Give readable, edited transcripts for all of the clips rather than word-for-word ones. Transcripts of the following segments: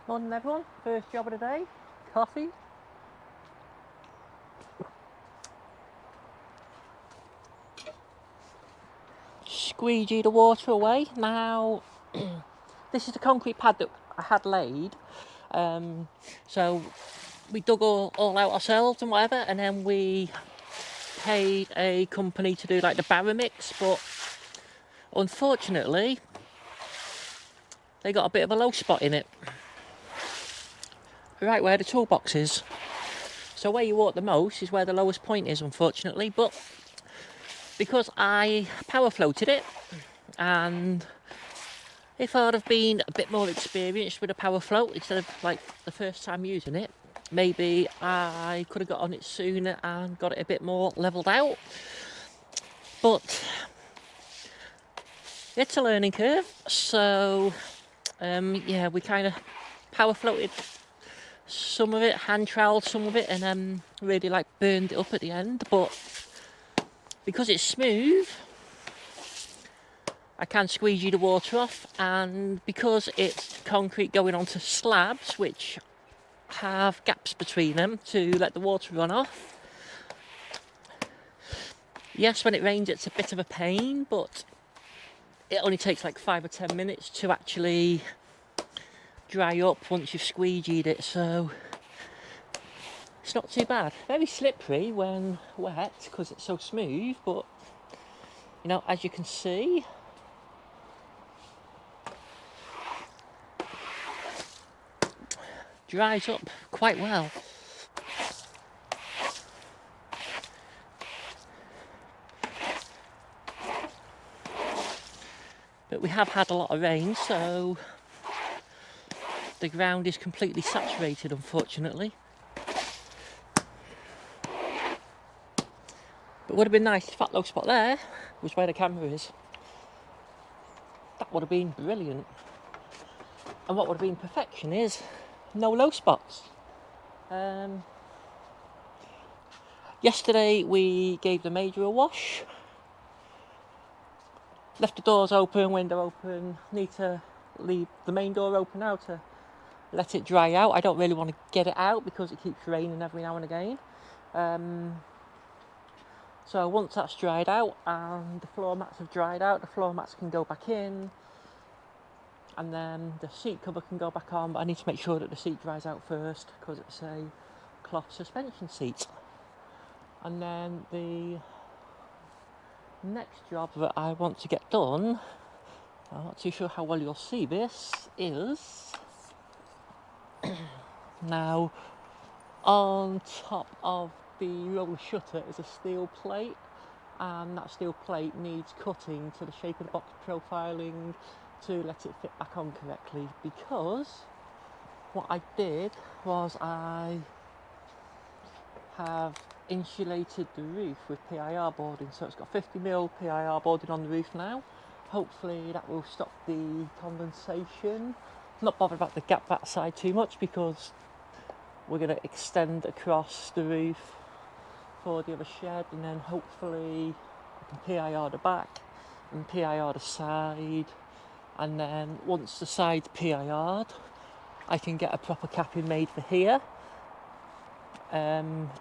Morning everyone, first job of the day, coffee. Squeegee the water away. Now, this is the concrete pad that I had laid. So we dug all out ourselves and whatever, and then we paid a company to do like the Baramix, but unfortunately, they got a bit of a low spot in it. Right where the toolbox is. So where you walk the most is where the lowest point is, unfortunately, but because I power floated it, and if I'd have been a bit more experienced with a power float instead of like the first time using it, maybe I could have got on it sooner and got it a bit more levelled out. But it's a learning curve, so yeah, we kind of power floated some of it, hand troweled some of it, and really like burned it up at the end. But because it's smooth, I can squeegee the water off, and because it's concrete going onto slabs which have gaps between them to let the water run off. Yes, when it rains it's a bit of a pain, but it only takes like 5 or 10 minutes to actually dry up once you've squeegeed it, so it's not too bad. Very slippery when wet because it's so smooth, but you know, as you can see, dries up quite well. But we have had a lot of rain, so the ground is completely saturated, unfortunately. But it would have been nice if that low spot there was where the camera is. That would have been brilliant. And what would have been perfection is no low spots. Yesterday we gave the major a wash. Left the doors open, window open. Need to leave the main door open now to let it dry out. I don't really want to get it out because it keeps raining every now and again. So once that's dried out and the floor mats have dried out, the floor mats can go back in, and then the seat cover can go back on, but I need to make sure that the seat dries out first because it's a cloth suspension seat. And then the next job that I want to get done, I'm not too sure how well you'll see this, is now on top of the roller shutter is a steel plate, and that steel plate needs cutting to the shape of the box profiling to let it fit back on correctly, because what I did was I have insulated the roof with PIR boarding, so it's got 50mm PIR boarding on the roof now. Hopefully that will stop the condensation. I'm not bothered about the gap that side too much because we're going to extend across the roof for the other shed, and then hopefully I can PIR the back and PIR the side, and then once the side's PIR'd I can get a proper capping made for here,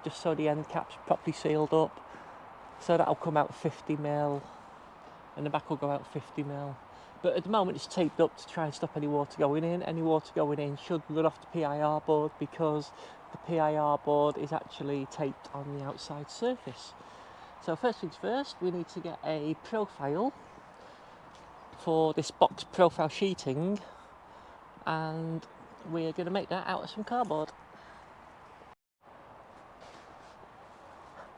just so the end cap's properly sealed up, so that'll come out 50mm and the back will go out 50mm. But at the moment it's taped up to try and stop any water going in. Any water going in should run off the PIR board because the PIR board is actually taped on the outside surface. So first things first, we need to get a profile for this box profile sheeting, and we're going to make that out of some cardboard.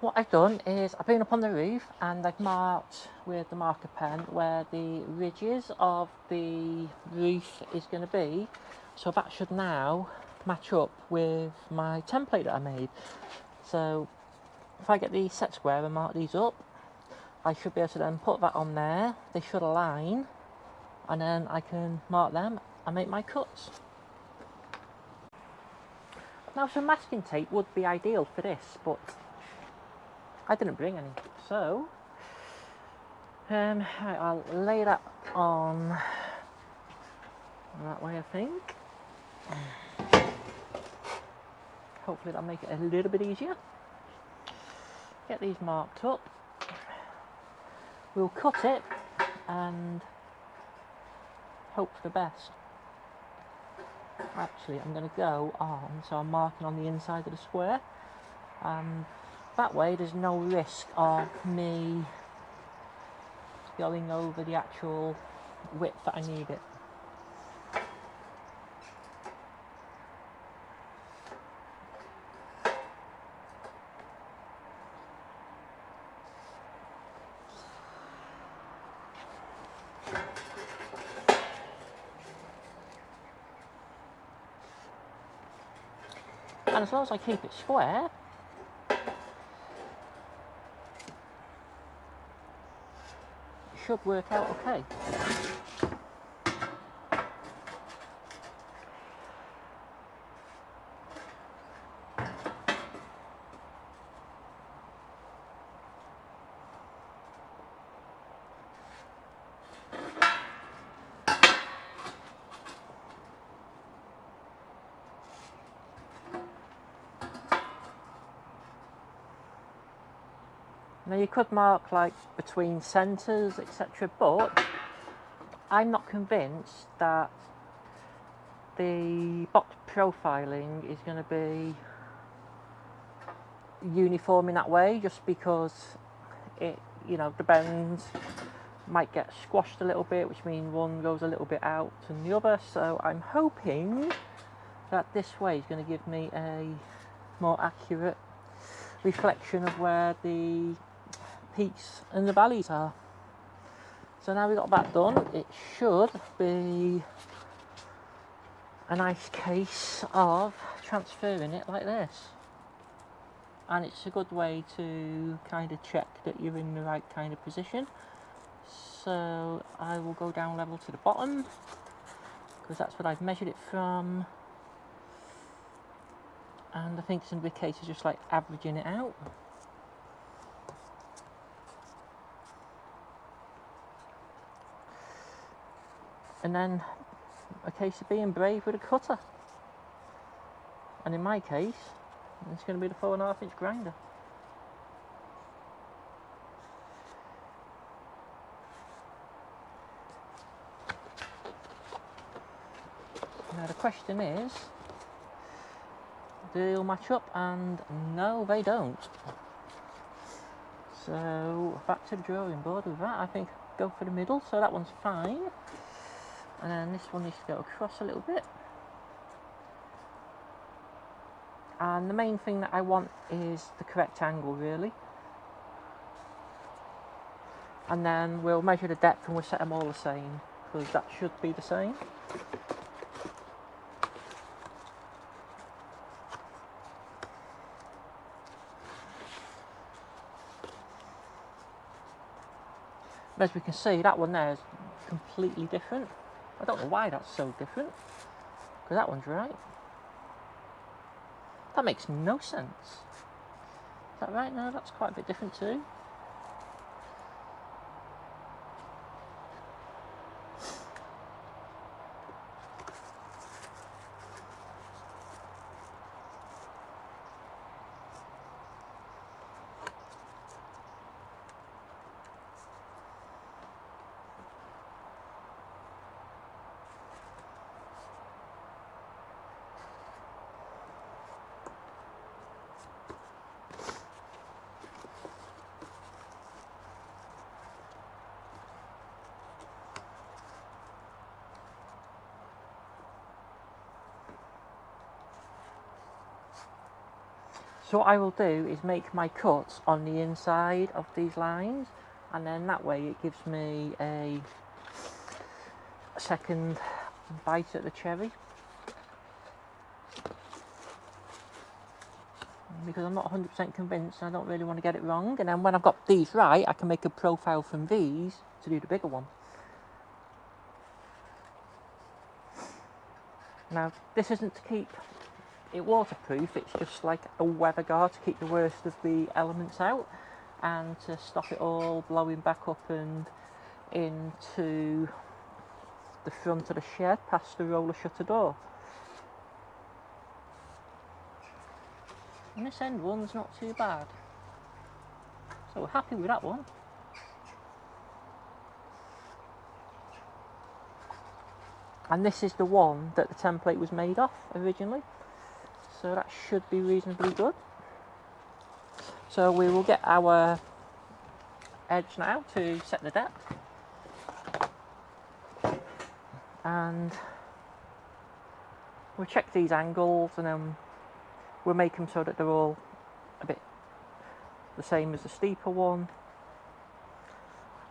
What I've done is I've been up on the roof and I've marked with the marker pen where the ridges of the roof is going to be, so that should now match up with my template that I made. So if I get the set square and mark these up, I should be able to then put that on there. They should align, and then I can mark them and make my cuts. Now some masking tape would be ideal for this, but I didn't bring any, so I'll lay that on that way, I think. Hopefully that'll make it a little bit easier. Get these marked up. We'll cut it and hope for the best. Actually, I'm going to go on, so I'm marking on the inside of the square. That way there's no risk of me going over the actual width that I need it. And as long as I keep it square, it should work out okay. Now you could mark like between centres, etc., but I'm not convinced that the box profiling is going to be uniform in that way, just because it, you know, the bends might get squashed a little bit, which means one goes a little bit out than the other. So I'm hoping that this way is going to give me a more accurate reflection of where the peaks and the valleys are. So now we've got that done, it should be a nice case of transferring it like this. And it's a good way to kind of check that you're in the right kind of position. So I will go down level to the bottom, because that's what I've measured it from. And I think it's going to be a case of just like averaging it out. And then a case of being brave with a cutter. And in my case, it's going to be the 4.5-inch grinder. Now the question is, do they all match up? And no, they don't. So back to the drawing board with that. I think go for the middle, so that one's fine. And then this one needs to go across a little bit. And the main thing that I want is the correct angle, really. And then we'll measure the depth and we'll set them all the same, because that should be the same. As we can see, that one there is completely different. I don't know why that's so different, because that one's right. That makes no sense. Is that right? No, that's quite a bit different too. So what I will do is make my cuts on the inside of these lines, and then that way it gives me a second bite at the cherry. Because I'm not 100% convinced, I don't really want to get it wrong. And then when I've got these right, I can make a profile from these to do the bigger one. Now, this isn't to keep it waterproof, it's just like a weather guard to keep the worst of the elements out and to stop it all blowing back up and into the front of the shed past the roller shutter door. And this end one's not too bad. So we're happy with that one. And this is the one that the template was made off originally. So that should be reasonably good. So we will get our edge now to set the depth. And we'll check these angles and then we'll make them so that they're all a bit the same as the steeper one.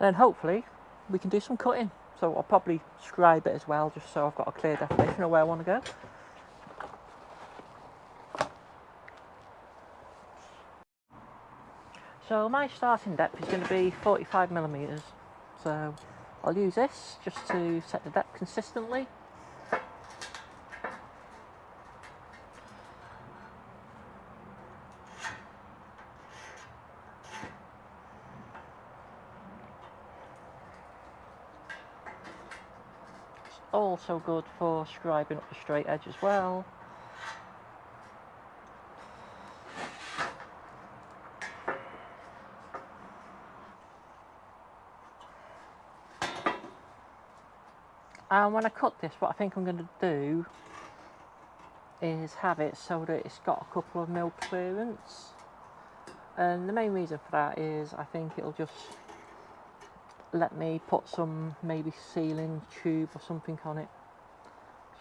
And then hopefully we can do some cutting. So I'll probably scribe it as well, just so I've got a clear definition of where I want to go. So my starting depth is going to be 45mm. So I'll use this just to set the depth consistently. It's also good for scribing up the straight edge as well. And when I cut this, what I think I'm going to do is have it so that it's got a couple of mil clearance. And the main reason for that is I think it'll just let me put some maybe sealing tube or something on it.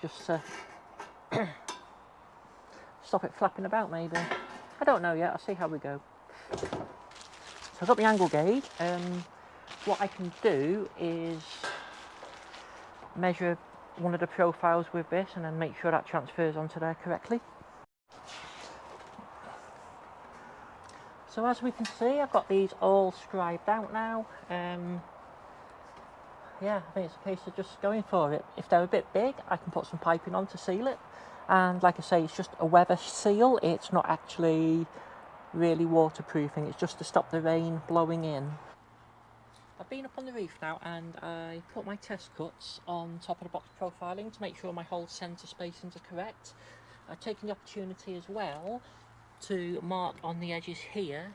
Just to stop it flapping about maybe. I don't know yet, I'll see how we go. So I've got my angle gauge. What I can do is measure one of the profiles with this and then make sure that transfers onto there correctly. So as we can see, I've got these all scribed out now. Yeah, I think it's a case of just going for it. If they're a bit big, I can put some piping on to seal it. And like I say, it's just a weather seal. It's not actually really waterproofing. It's just to stop the rain blowing in. I've been up on the roof now and I put my test cuts on top of the box profiling to make sure my whole centre spacings are correct. I've taken the opportunity as well to mark on the edges here,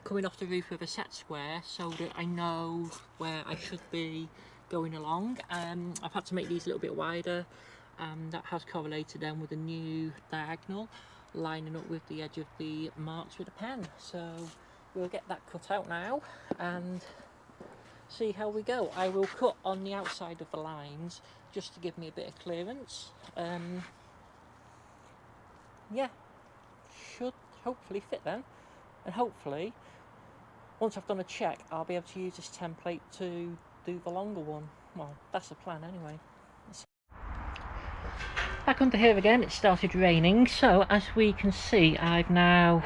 coming off the roof with a set square so that I know where I should be going along. I've had to make these a little bit wider, and that has correlated then with a new diagonal lining up with the edge of the marks with a pen. So we'll get that cut out now and see how we go. I will cut on the outside of the lines just to give me a bit of clearance. Yeah, should hopefully fit then, and hopefully once I've done a check I'll be able to use this template to do the longer one. Well, that's the plan anyway. Back under here again, it started raining, so as we can see I've now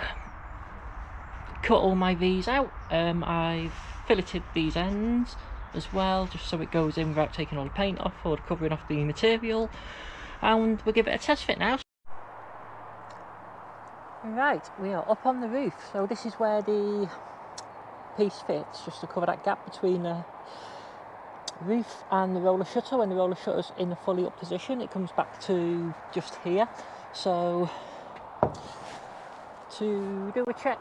cut all my V's out. I've filleted these ends as well, just so it goes in without taking all the paint off or covering off the material, and we'll give it a test fit now. Right, we are up on the roof, so this is where the piece fits, just to cover that gap between the roof and the roller shutter. When the roller shutter's in a fully up position, it comes back to just here. So to do a check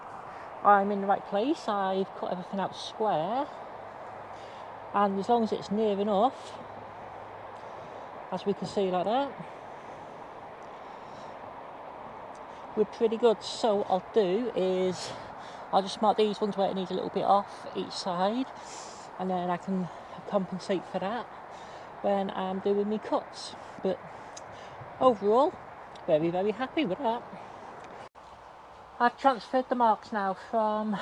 I'm in the right place, I've cut everything out square, and as long as it's near enough, as we can see like that, we're pretty good. So what I'll do is I'll just mark these ones where it needs a little bit off each side, and then I can compensate for that when I'm doing my cuts. But overall, very, very happy with that. I've transferred the marks now from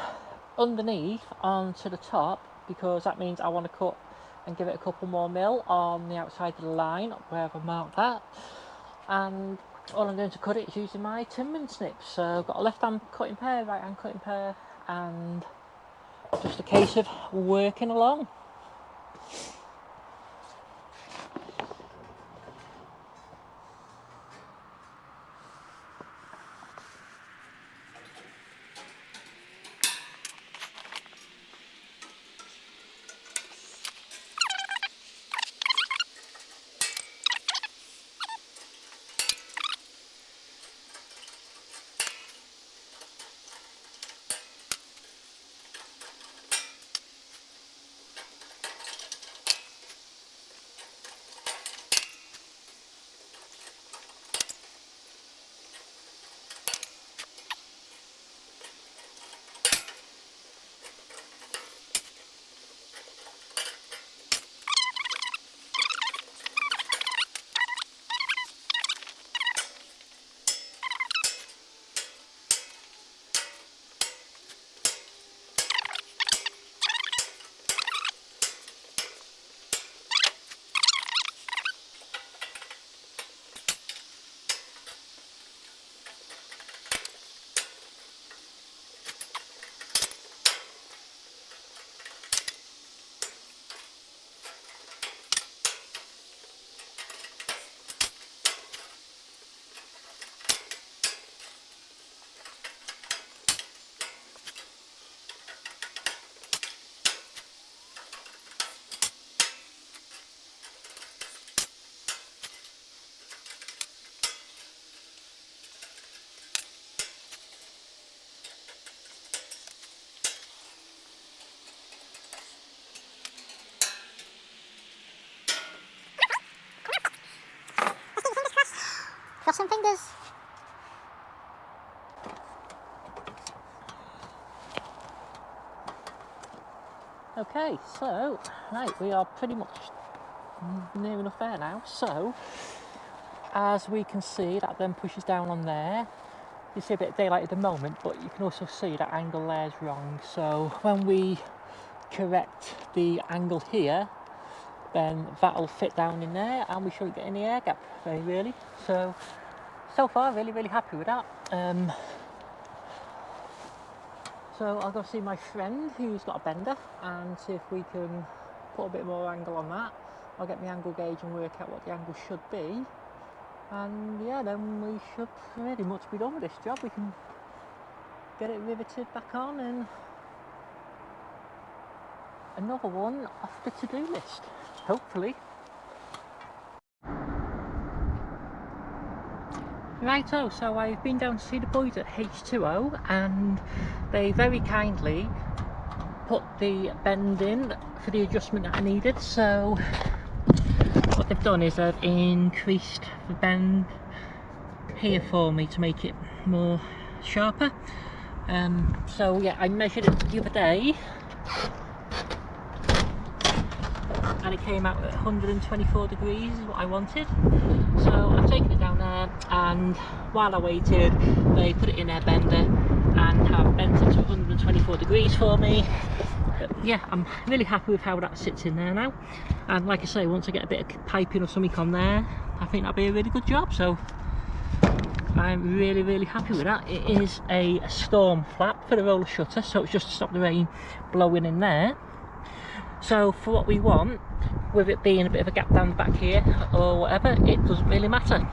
underneath onto the top, because that means I want to cut and give it a couple more mil on the outside of the line where I've marked that. And all I'm doing to cut it is using my Tinman snips. So I've got a left hand cutting pair, right hand cutting pair, and just a case of working along. Cross some fingers. Okay, so, right, we are pretty much near enough there now. So, as we can see, that then pushes down on there. You see a bit of daylight at the moment, but you can also see that angle there is wrong. So when we correct the angle here, then that'll fit down in there and we shouldn't get any air gap, very really. So far, really happy with that. So I'll go see my friend who's got a bender and see if we can put a bit more angle on that. I'll get my angle gauge and work out what the angle should be. And yeah, then we should pretty much be done with this job. We can get it riveted back on and another one off the to-do list, hopefully. Righto, so I've been down to see the boys at H2O and they very kindly put the bend in for the adjustment that I needed. So what they've done is they've increased the bend here for me to make it more sharper. So yeah, I measured it the other day and it came out at 124 degrees is what I wanted. So I've taken it down there, and while I waited they put it in their bender and have bent it to 124 degrees for me. But yeah, I'm really happy with how that sits in there now, and like I say, once I get a bit of piping or something on there, I think that'll be a really good job. So I'm really happy with that. It is a storm flap for the roller shutter, so it's just to stop the rain blowing in there. So for what we want, with it being a bit of a gap down the back here or whatever, it doesn't really matter.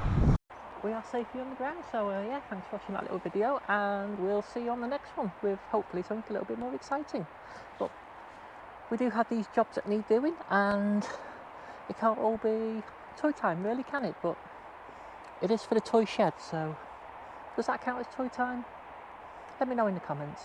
We are safely on the ground, so yeah, thanks for watching that little video, and we'll see you on the next one with hopefully something a little bit more exciting. But we do have these jobs that need doing, and it can't all be toy time, really, can it? But it is for the toy shed, so does that count as toy time? Let me know in the comments.